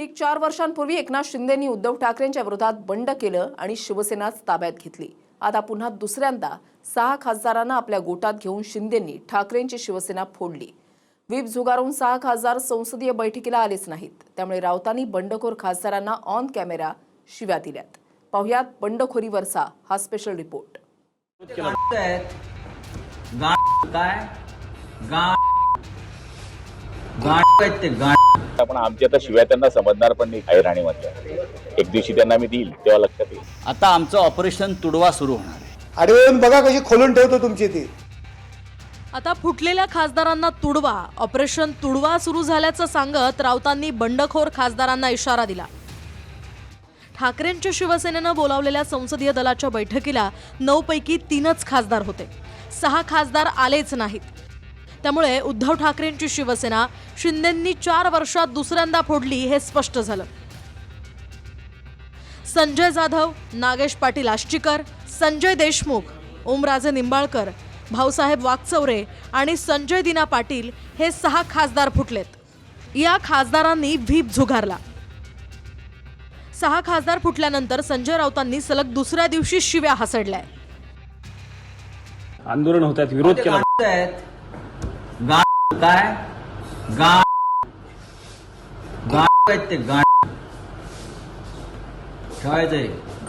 ठीक 4 वर्षांपूर्वी एकनाथ शिंदेंनी उद्धव ठाकरेंच्या विरोधात बंड केलं आणि शिवसेनाच ताब्यात घेतली। आता पुन्हा दुसऱ्यांदा 6 खासदारांना आपल्या गोटात घेऊन शिंदेंनी ठाकरेंची शिवसेना फोडली। व्हीप झुगारून 6 खासदार संसदीय बैठकीला आलेच नाहीत। त्यामुळे राऊतांनी बंडखोर खासदारांना ऑन कॅमेरा शिव्या दिल्यात। पाहुयात बंडखोरीवरचा हा स्पेशल रिपोर्ट। पण आमच्या आता शिवाय त्यांना समजणार पण नाही। काही राणीमधल्या एक दिवशी त्यांना मी देईल तेव्हा लक्षात येईल। आता आमचं ऑपरेशन तुडवा सुरू होणार आहे। आडवेळून बघा कशी खोलून ठेवतो तुमची ती। आता फुटलेल्या खासदारांना तुडवा, ऑपरेशन तुडवा सुरू झाल्याचं सांगत राऊतांनी बंडखोर खासदारांना इशारा दिला। ठाकरेंच्या शिवसेनेनं बोलावलेल्या संसदीय दलाच्या बैठकीला 9 पैकी 3च खासदार होते। 6 खासदार आलेच नाहीत। त्यामुळे उद्धव ठाकरेंची शिवसेना शिंदेंनी 4 वर्षात दुसऱ्यांदा फोडली हे स्पष्ट झालं। संजय जाधव, नागेश पाटील आष्टीकर, संजय देशमुख, ओमराजे निंबाळकर, भाऊसाहेब वाकचौरे आणि संजय दिना पाटील हे 6 खासदार फुटलेत। या खासदारांनी व्हीप झुगारला। 6 खासदार फुटल्यानंतर संजय राऊतांनी सलग दुसऱ्या दिवशी शिव्या हासडल्या। आंदोलन होतात, विरोध केला।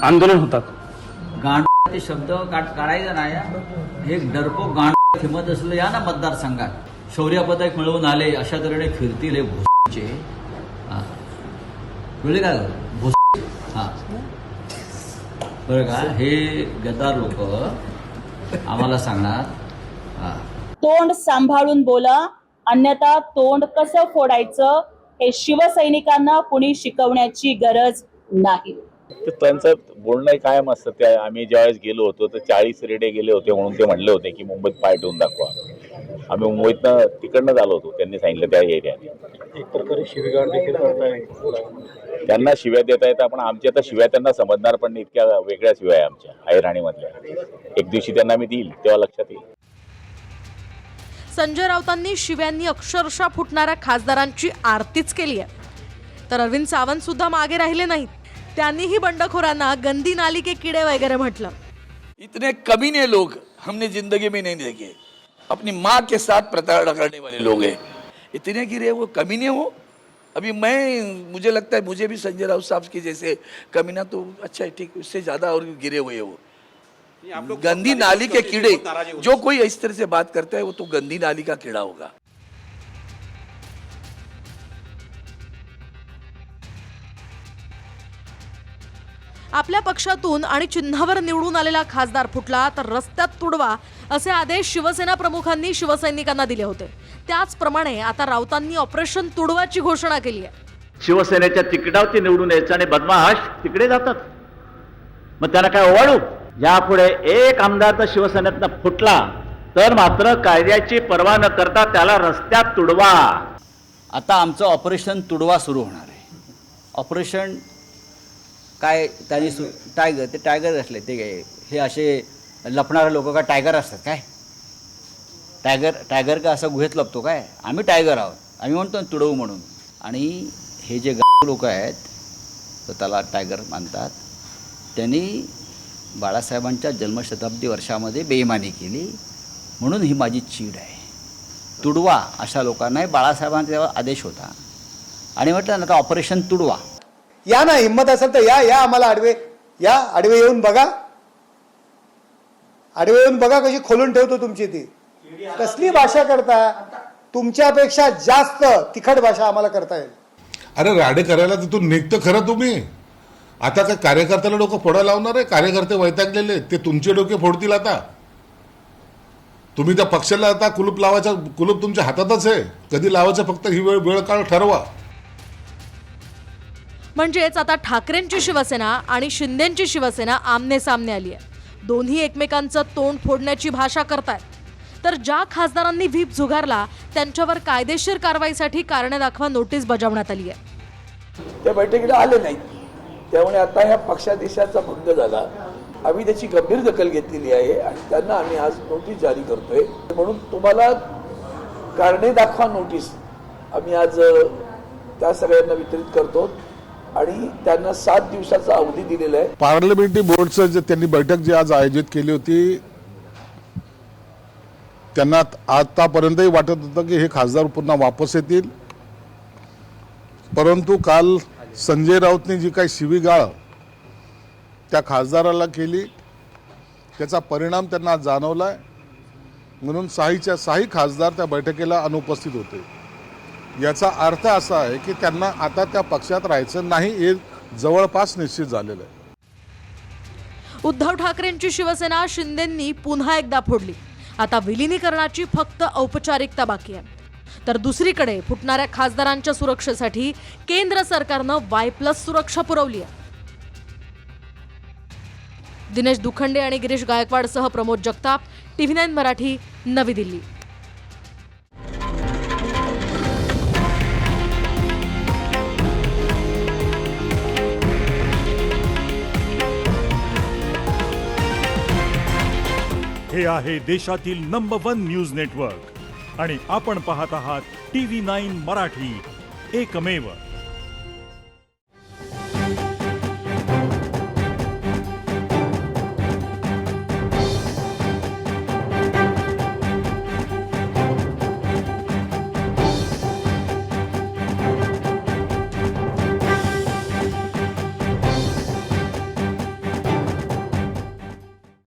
आंदोलन होतात। गांडे शब्द काढायचा नाही। हे डरपोक गांड हिमत असलं या ना मतदारसंघात शौर्य पदक मिळवून आले अशा तऱ्हेने फिरतील हे भोसचे। कळले का भोस? हा बरं का, हे गद्दार लोक आम्हाला सांगणार तोंड सांभाळून बोला, अन्यथा तोंड कसं फोडायचं हे शिवसैनिकांना कुणी शिकवण्याची गरज नाही। तर त्यांचं बोलणं कायम असतं। त्या आम्ही ज्यावेळेस गेलो होतो तर 40 रेडे गेले होते म्हणून ते म्हणले होते की मुंबईत पाय ठेवून दाखवा। आम्ही मुंबईतनं तिकडनं आलो होतो, त्यांनी सांगितलं त्या एरियाने। एक प्रकारे शिवीगाळ देखील करताय। त्यांना शिव्या देता येतात, पण आमच्या आता शिव्या त्यांना समजणार पण नाही। इतक्या वेगळ्या शिव्या आहे आमच्या आई राणीमधल्या। एक दिवशी त्यांना मी देईल तेव्हा लक्षात येईल। संजय राऊतांनी शिव्यांनी अक्षरशः फुटणाऱ्या खासदारांची आरतीच केली आहे। तर अरविंद सावंत सुद्धा मागे राहिले नाहीत। त्यांनीही बंडखोरांना गंदी नाली के कीड़े वगैरे म्हटलं। इतने कमीने लोग हमने जिंदगी में नहीं देखे। अपनी माँ के साथ प्रताड़ना करने वाले लोग हैं। इतने गिरे वो कमीने हो। अभी मुझे लगता है मुझे भी संजय राउत साहब के जैसे कमीना तो अच्छा है, ठीक, उससे ज़्यादा और गिरे हुए वो गंदी नाली के कीड़े। जो कोई इस तरह से बात करता है वो तो गंदी नाली का कीड़ा होगा। आपल्या पक्षातून आणि चिन्हावर निवडून आलेला खासदार फुटला तर रस्त्यात तुडवा असे आदेश शिवसेना प्रमुखांनी शिवसैनिकांना दिले होते। त्याचप्रमाणे आता राऊतांनी ऑपरेशन तुडवाची घोषणा केली आहे। शिवसेनेच्या तिकिटावरती निवडून यायचं आणि बदमाश तिकडे जातात, मग त्यांना काय ओवाळू? यापुढे एक आमदार तर शिवसेनेतनं फुटला तर मात्र कायद्याची पर्वा न करता त्याला रस्त्यात तुडवा। आता आमचं ऑपरेशन तुडवा सुरू होणार आहे। ऑपरेशन काय त्यांनी टायगर, ते टायगर असले ते हे असे लपणारे लोक का टायगर असतात काय? टायगर का असं गुहेत लपतो काय? आम्ही टायगर आहोत, आम्ही म्हणतो तुडवू म्हणून। आणि हे जे लोक आहेत तर त्याला टायगर मानतात। त्यांनी बाळासाहेबांच्या जन्मशताब्दी वर्षामध्ये बेईमानी केली म्हणून ही माझी चीड आहे। तुडवा अशा लोकांना बाळासाहेबांचा तेव्हा आदेश होता आणि म्हटलं नका ऑपरेशन तुडवा। या ना, हिम्मत असेल तर या आम्हाला आडवे या, आडवे येऊन बघा। आडवे येऊन बघा कशी खोलून ठेवतो तुमची ती। कसली भाषा करता? तुमच्यापेक्षा जास्त तिखट भाषा आम्हाला करता येईल। अरे राडे करायला तिथून निघतं खरं तुम्ही। आता काय कार्यकर्त्याला डोकं फोडायला लावणार आहे? कार्यकर्ते वैतागलेले, ते तुमचे डोके फोडतील। आता तुम्ही त्या पक्षाला आता कुलूप लावायचा, कुलूप तुमच्या हातातच आहे। कधी लावायचं फक्त ही वेळ काळ ठरवा। म्हणजेच आता ठाकरेंची शिवसेना आणि शिंदेंची शिवसेना आमने सामने आली आहे। दोन्ही एकमेकांचं तोंड फोडण्याची भाषा करतायत। तर ज्या खासदारांनी व्हीप झुगारला त्यांच्यावर कायदेशीर कारवाईसाठी कारणे दाखवा नोटीस बजावण्यात आली आहे। त्या बैठकीला आले नाहीत, त्यामुळे आता ह्या पक्षादेशाचा भंग झाला। आम्ही त्याची गंभीर दखल घेतलेली आहे आणि त्यांना आम्ही आज नोटीस जारी करतोय। म्हणून तुम्हाला कारणे दाखवा नोटीस आम्ही आज त्या सगळ्यांना वितरित करतो आणि त्यांना 7 दिवसाचा अवधी दिलेला आहे. पार्लमेंटरी बोर्डचं जे त्यांनी बैठक जी आज आयोजित केली होती, त्यांना आतापर्यंतही वाटत होतं की हे खासदार पुन्हा वापस येतील, परंतु काल संजय राऊतने जी काही शिवीगाळ त्या खासदाराला केली त्याचा परिणाम त्यांना जाणवलाय. म्हणून 6 खासदार त्या बैठकीला अनुपस्थित होते. याचा अर्थ असा आहे की त्यांना आता त्या पक्षात राहायचं नाही हे जवळपास निश्चित झालेलं आहे. उद्धव ठाकरेंची शिवसेना शिंदेंनी पुन्हा एकदा फोडली. आता विलिनीकरणाची फक्त औपचारिकता बाकी आहे. तर दुसरीकडे फुटणाऱ्या खासदारांच्या सुरक्षेसाठी केंद्र सरकारनं Y+ सुरक्षा पुरवली आहे. दिनेश दुखंडे आणि गिरीश गायकवाडसह प्रमोद जगताप, TV9 मराठी, नवी दिल्ली. हे आहे देशातील नंबर 1 न्यूज नेटवर्क आणि आपण पाहत आहात TV9 मराठी, एकमेव.